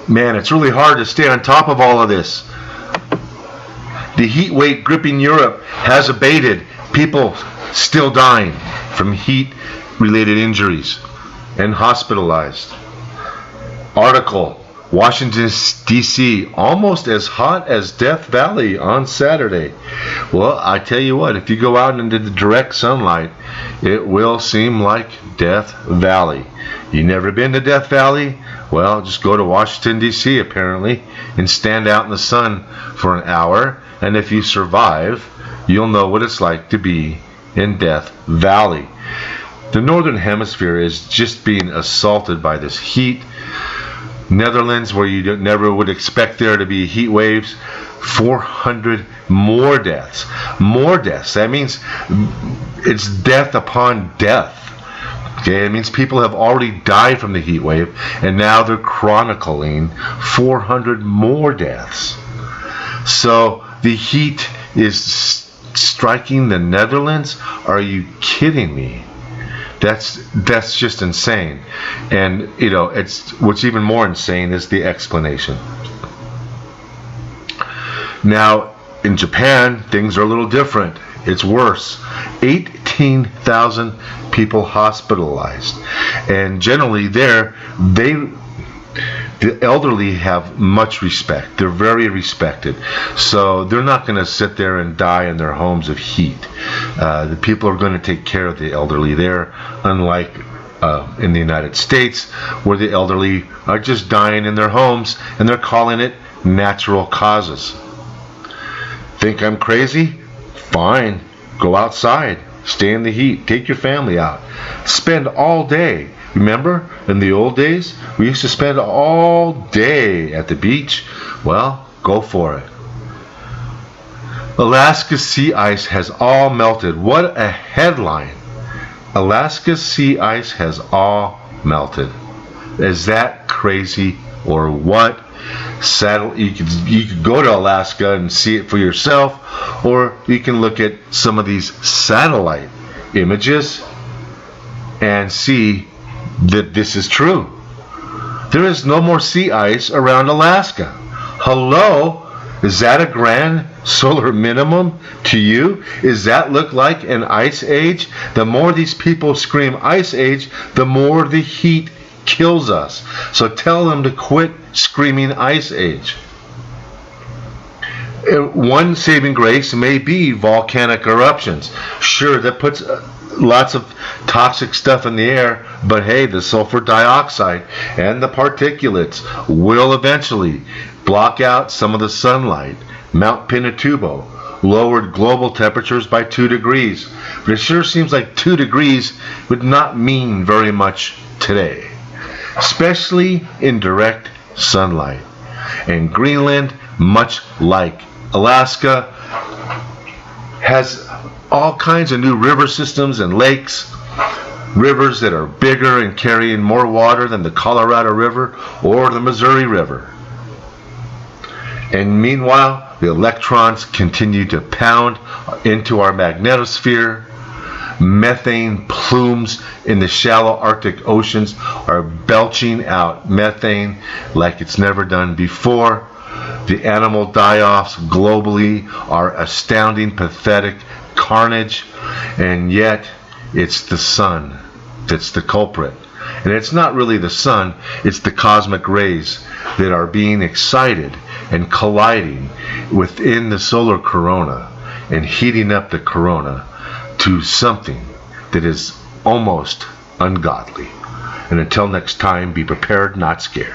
Man, it's really hard to stay on top of all of this. The heat wave gripping Europe has abated. People still dying from heat-related injuries and hospitalized. Article, Washington, D.C., almost as hot as Death Valley on Saturday. Well, I tell you what, if you go out into the direct sunlight, it will seem like Death Valley. You never been to Death Valley? Well, just go to Washington, D.C., apparently, and stand out in the sun for an hour, and if you survive, you'll know what it's like to be in Death Valley. The Northern Hemisphere is just being assaulted by this heat. Netherlands, where you never would expect there to be heat waves, 400 more deaths. More deaths. That means it's death upon death. Okay, it means people have already died from the heat wave, and now they're chronicling 400 more deaths. So the heat is striking the Netherlands? Are you kidding me? That's just insane. And you know, it's what's even more insane is the explanation. Now in Japan, things are a little different. It's worse. 18,000 people hospitalized, and generally the elderly have much respect. They're very respected, so they're not going to sit there and die in their homes of heat. The people are going to take care of the elderly there, unlike in the United States, where the elderly are just dying in their homes and they're calling it natural causes. Think I'm crazy? Fine. Go outside. Stay in the heat. Take your family out. Spend all day. Remember, in the old days, we used to spend all day at the beach. Well, go for it. Alaska's sea ice has all melted. What a headline. Alaska's sea ice has all melted. Is that crazy or what? You could go to Alaska and see it for yourself, or you can look at some of these satellite images and see that this is true. There is no more sea ice around Alaska. Hello? Is that a grand solar minimum to you? Does that look like an ice age? The more these people scream ice age, the more the heat kills us. So tell them to quit screaming ice age. One saving grace may be volcanic eruptions. Sure, that puts lots of toxic stuff in the air, but hey, the sulfur dioxide and the particulates will eventually block out some of the sunlight. Mount Pinatubo lowered global temperatures by 2 degrees, but it sure seems like 2 degrees would not mean very much today, especially in direct sunlight. And Greenland, much like Alaska, has all kinds of new river systems and lakes, rivers that are bigger and carrying more water than the Colorado River or the Missouri River. And meanwhile, the electrons continue to pound into our magnetosphere. Methane plumes in the shallow Arctic oceans are belching out methane like it's never done before. The animal die-offs globally are astounding, pathetic carnage, and yet it's the sun that's the culprit. And it's not really the sun, it's the cosmic rays that are being excited and colliding within the solar corona and heating up the corona to something that is almost ungodly. And until next time, be prepared, not scared.